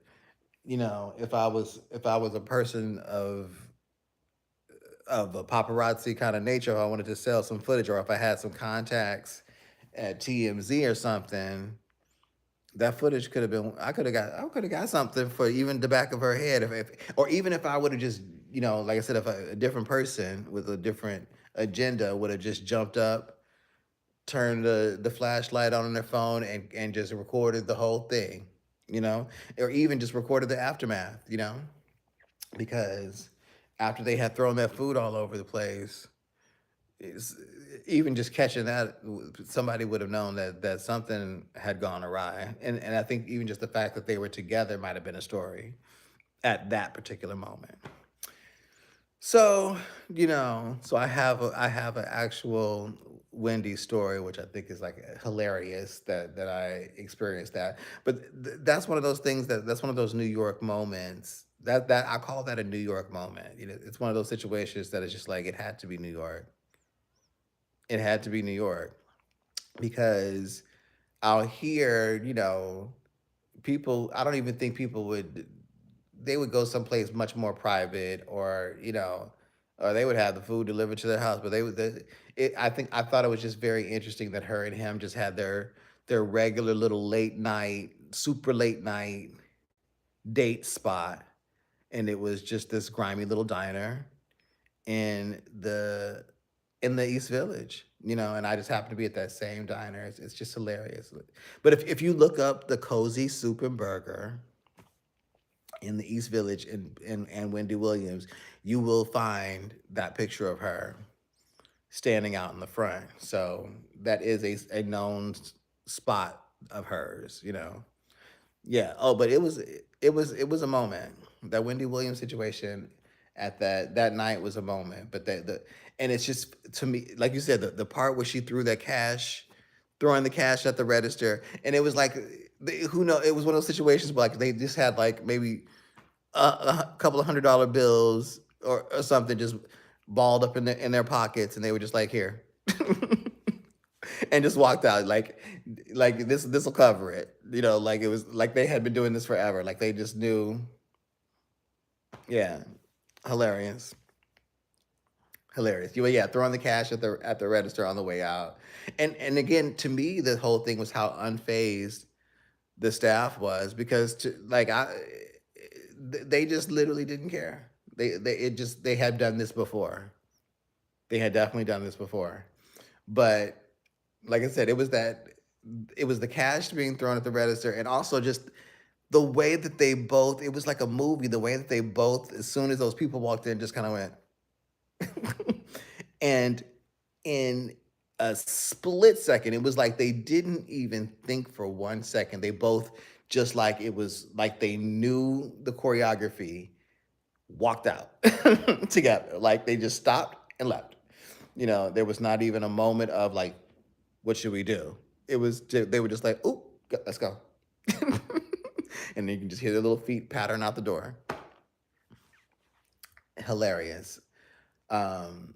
if I was a person of a paparazzi kind of nature, if I wanted to sell some footage, or if I had some contacts at TMZ or something, that footage could have been. I could have got something for even the back of her head, or even if I would have just, like I said, if a different person with a different agenda would have just jumped up, turned the flashlight on their phone, and just recorded the whole thing, you know, or even just recorded the aftermath, because after they had thrown that food all over the place, it's, even just catching that, somebody would have known that something had gone awry. And I think even just the fact that they were together might have been a story at that particular moment. So, so I have an actual Wendy story, which I think is like hilarious that I experienced that. But that's one of those things, that's one of those New York moments That I call that a New York moment. It's one of those situations that is just like it had to be New York. It had to be New York because out here, people. I don't even think people would. They would go someplace much more private, or they would have the food delivered to their house. But they would. I thought it was just very interesting that her and him just had their regular little late night, super late night date spot, and it was just this grimy little diner in the East Village, and I just happened to be at that same diner. It's just hilarious. But if you look up the Cozy Soup and Burger in the East Village and Wendy Williams, you will find that picture of her standing out in the front. So that is a known spot of hers. Yeah. Oh, but it was a moment. That Wendy Williams situation at that night was a moment. But the and it's just, to me, like you said, the part where she throwing the cash at the register, and it was like, who know, it was one of those situations where like they just had like maybe a couple of $100 bills or something just balled up in their pockets, and they were just like, here. And just walked out like this will cover it, like it was like they had been doing this forever, like they just knew. Yeah. Hilarious. Hilarious. You Yeah, throwing the cash at the register on the way out. And again, to me, the whole thing was how unfazed the staff was, because they just literally didn't care. They had done this before. They had definitely done this before. But like I said, it was the cash being thrown at the register, and also just the way that they both, it was like a movie, the way that they both, as soon as those people walked in, just kind of went. And in a split second, it was like they didn't even think for 1 second. They both, just like it was like they knew the choreography, walked out together. Like they just stopped and left. There was not even a moment of like, what should we do? They were just like, "Ooh, let's go." And then you can just hear their little feet pattering out the door. Hilarious. Um,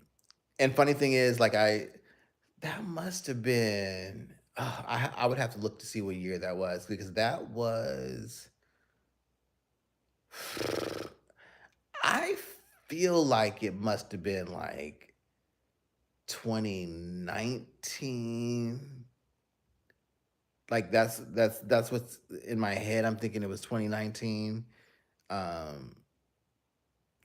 and funny thing is, like that must have been. I would have to look to see what year that was, because that was. I feel like it must have been like 2019. Like that's what's in my head. I'm thinking it was 2019. Um,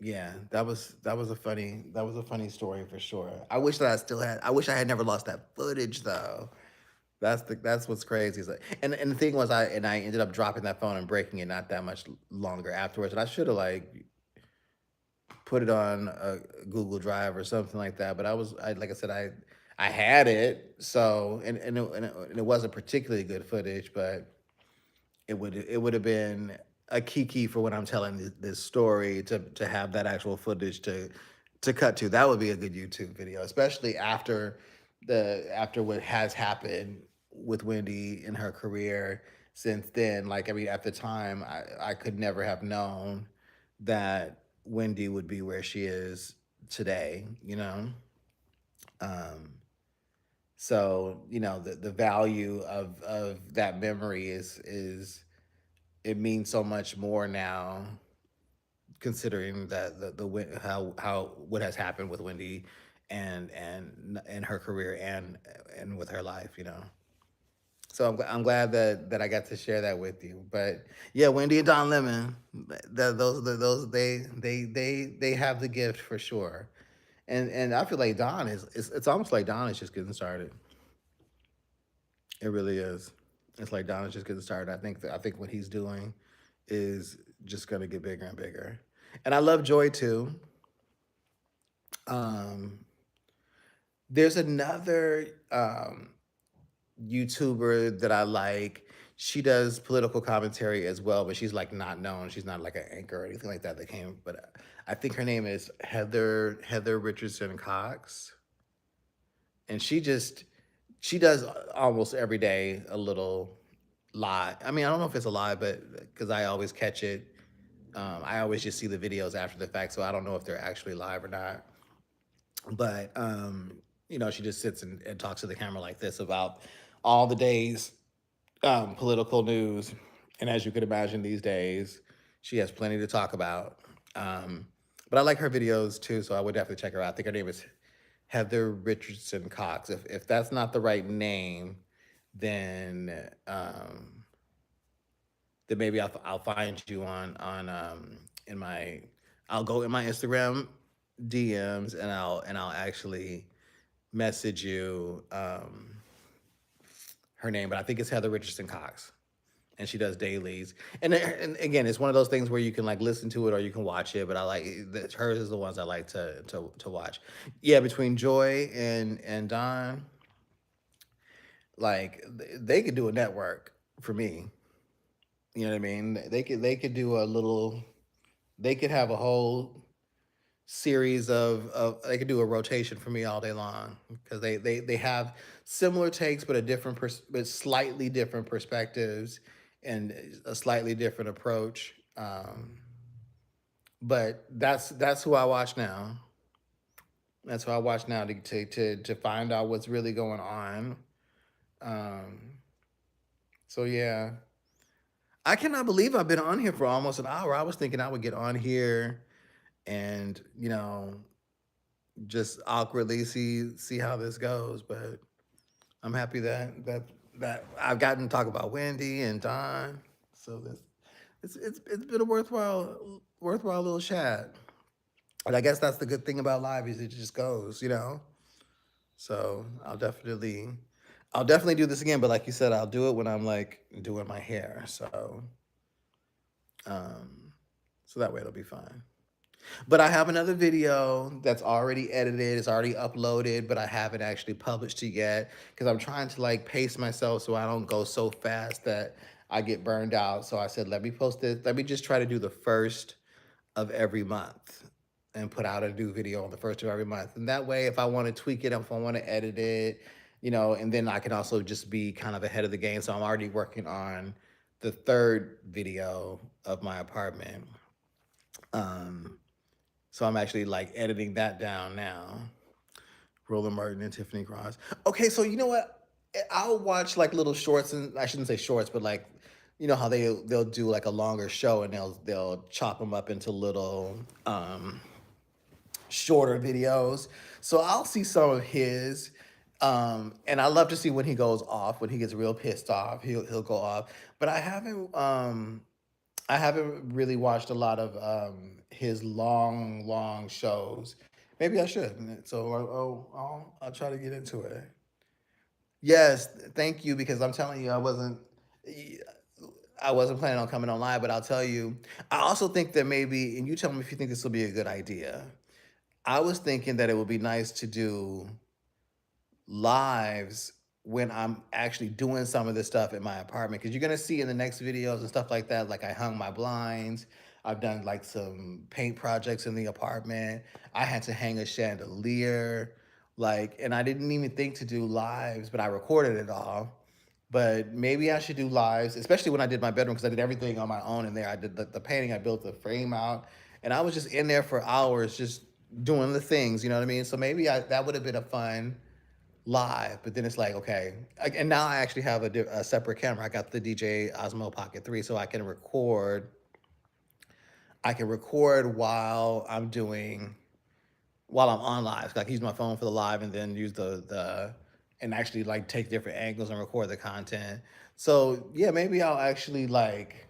yeah, that was a funny story for sure. I wish I had never lost that footage though. That's what's crazy. And the thing was, I ended up dropping that phone and breaking it not that much longer afterwards. And I should have like put it on a Google Drive or something like that. But like I said, I had it, so and it wasn't particularly good footage, but it would have been a key for when I'm telling this story, to have that actual footage to cut to. That would be a good YouTube video, especially after what has happened with Wendy in her career since then. Like, I mean, at the time, I could never have known that Wendy would be where she is today. Um, so the value of that memory is it means so much more now, considering that how what has happened with Wendy and her career and with her life. So I'm glad that I got to share that with you. But yeah, Wendy and Don Lemon, those they have the gift for sure. And I feel like Don it's almost like Don is just getting started. It really is. It's like Don is just getting started. I think what he's doing is just gonna get bigger and bigger. And I love Joy too. Um, there's another YouTuber that I like. She does political commentary as well, but she's like not known. She's not like an anchor or anything like that came. But I think her name is Heather Richardson Cox, and she does almost every day a little lie. I mean, I don't know if it's a lie, but because I always catch it I always just see the videos after the fact, so I don't know if they're actually live or not. But she just sits and talks to the camera like this about all the day's political news. And as you could imagine, these days she has plenty to talk about. Um, but I like her videos too, so I would definitely check her out. I think her name is Heather Richardson Cox. If that's not the right name, then then maybe I'll find you on in my I'll go in my Instagram DMs and I'll actually message you her name, but I think it's Heather Richardson Cox, and she does dailies. And again, it's one of those things where you can like listen to it or you can watch it. But I like hers is the ones I like to watch. Yeah, between Joy and Don, like they could do a network for me. You know what I mean? They could do a little. They could have a whole series of they could do a rotation for me all day long because they have similar takes but a different but slightly different perspectives and a slightly different approach. But that's who I watch now. That's who I watch now to find out what's really going on. Um, so yeah, I cannot believe I've been on here for almost an hour. I was thinking I would get on here and just awkwardly see how this goes. But I'm happy that I've gotten to talk about Wendy and Don. So this it's been a worthwhile little chat. And I guess that's the good thing about live is it just goes. So I'll definitely do this again. But like you said, I'll do it when I'm like doing my hair. Um, so that way it'll be fine. But I have another video that's already edited, it's already uploaded, but I haven't actually published it yet because I'm trying to like pace myself so I don't go so fast that I get burned out. So I said, let me post it. Let me just try to do the first of every month and put out a new video on the first of every month. And that way, if I want to tweak it, if I want to edit it, and then I can also just be kind of ahead of the game. So I'm already working on the third video of my apartment. Um, so I'm actually like editing that down now. Roland Martin and Tiffany Cross. Okay, so you know what? I'll watch like little shorts, and I shouldn't say shorts, but like how they'll do like a longer show and they'll chop them up into little shorter videos. So I'll see some of his. And I love to see when he goes off, when he gets real pissed off, he'll go off. But I haven't really watched a lot of his long shows. Maybe I should. So I'll try to get into it. Yes, thank you because I'm telling you I wasn't planning on coming on live, but I'll tell you. I also think that maybe, and you tell me if you think this will be a good idea. I was thinking that it would be nice to do lives when I'm actually doing some of this stuff in my apartment. Because you're gonna see in the next videos and stuff like that, like I hung my blinds. I've done like some paint projects in the apartment. I had to hang a chandelier, and I didn't even think to do lives, but I recorded it all. But maybe I should do lives, especially when I did my bedroom, because I did everything on my own in there. I did the painting, I built the frame out, and I was just in there for hours, just doing the things. You know what I mean? So maybe that would have been a fun live, but then it's like, okay. And now I actually have a separate camera. I got the DJI Osmo Pocket 3, so I can record while I'm on live. So I can use my phone for the live and then use the and actually like take different angles and record the content. So yeah, maybe I'll actually like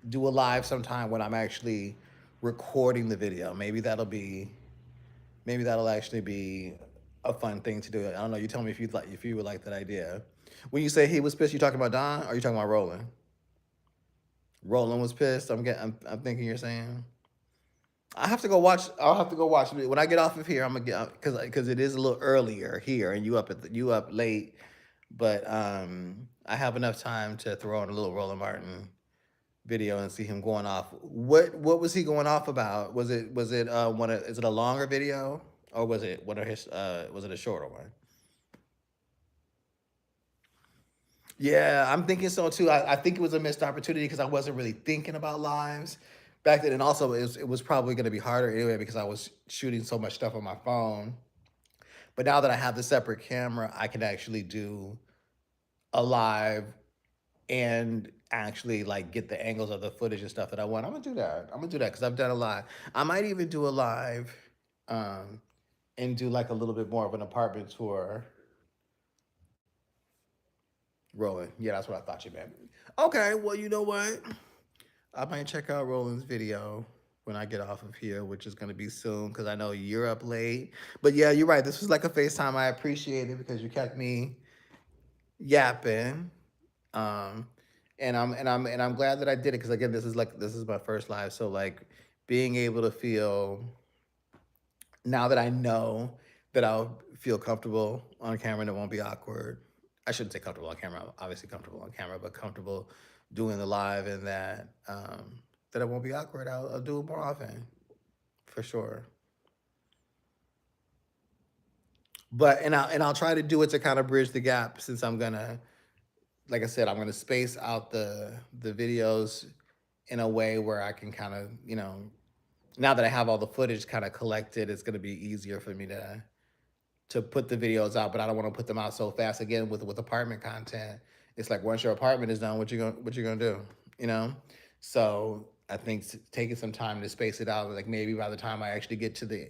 do a live sometime when I'm actually recording the video. Maybe that'll actually be a fun thing to do. I don't know. You tell me if you would like that idea. When you say he was pissed, you talking about Don or are you talking about Roland? Roland was pissed. I'm thinking you're saying. I have to go watch. I'll have to go watch when I get off of here. I'm gonna get because it is a little earlier here, and you up late. But I have enough time to throw on a little Roland Martin video and see him going off. What was he going off about? Is it a longer video or was it one of his? Was it a shorter one? Yeah, I'm thinking so too. I think it was a missed opportunity because I wasn't really thinking about lives. back then. And also it was probably going to be harder anyway because I was shooting so much stuff on my phone. But now that I have the separate camera, I can actually do a live and actually like get the angles of the footage and stuff that I want. I'm gonna do that. I'm gonna do that because I've done a lot. I might even do a live um, and do like a little bit more of an apartment tour. Rolling. Yeah, that's what I thought you meant. Okay, well, you know what? I might check out Roland's video when I get off of here, which is going to be soon because I know you're up late. But yeah, you're right. This was like a FaceTime. I appreciate it because you kept me yapping. Um, and I'm glad that I did it because again, this is my first live, so like being able to feel now that I know that I'll feel comfortable on camera and it won't be awkward. I shouldn't say comfortable on camera, obviously comfortable on camera, but comfortable doing the live and that it won't be awkward. I'll do it more often for sure. But and I'll try to do it to kind of bridge the gap since I'm gonna, like I said, I'm gonna space out the videos in a way where I can kind of, now that I have all the footage kind of collected, it's gonna be easier for me to put the videos out, but I don't want to put them out so fast. Again, with apartment content, it's like once your apartment is done, what you gonna do? You know. So I think taking some time to space it out, like maybe by the time I actually get to the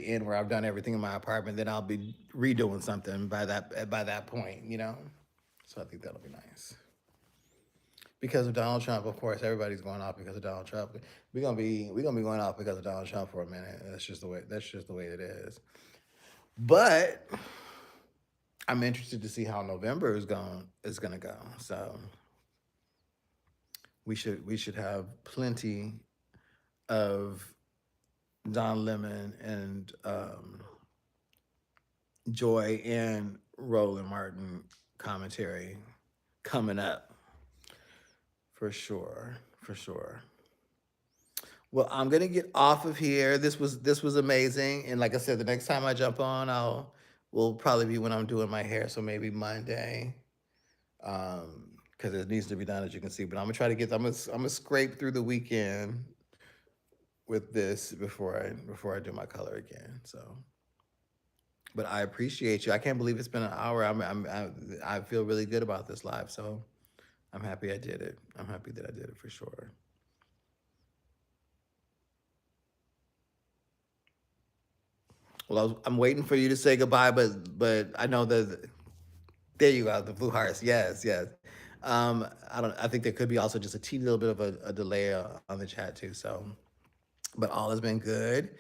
end where I've done everything in my apartment, then I'll be redoing something by that point. You know. So I think that'll be nice. Because of Donald Trump, of course, everybody's going off because of Donald Trump. We're gonna be going off because of Donald Trump for a minute. That's just the way it is. But I'm interested to see how November is gonna go. So we should have plenty of Don Lemon and Joy and Roland Martin commentary coming up for sure, for sure. Well, I'm gonna get off of here. This was amazing, and like I said, the next time I jump on, I'll will probably be when I'm doing my hair, so maybe Monday. Because it needs to be done as you can see. But I'm gonna try to get. I'm gonna scrape through the weekend with this before I do my color again. So, but I appreciate you. I can't believe it's been an hour. I feel really good about this live. So I'm happy I did it. I'm happy that I did it for sure. Well, I'm waiting for you to say goodbye, but I know that there you go, the blue hearts. Yes, yes. I don't. I think there could be also just a teeny little bit of a delay on the chat too. So, but all has been good,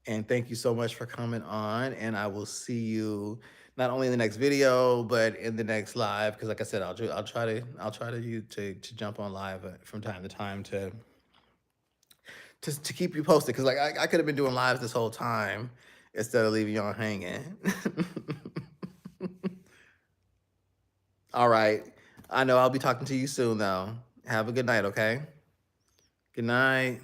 and thank you so much for coming on. And I will see you not only in the next video, but in the next live. Because, like I said, I'll try to you to jump on live from time to time to keep you posted. Because like I could have been doing lives this whole time instead of leaving y'all hanging. All right. I know I'll be talking to you soon, though. Have a good night, okay? Good night.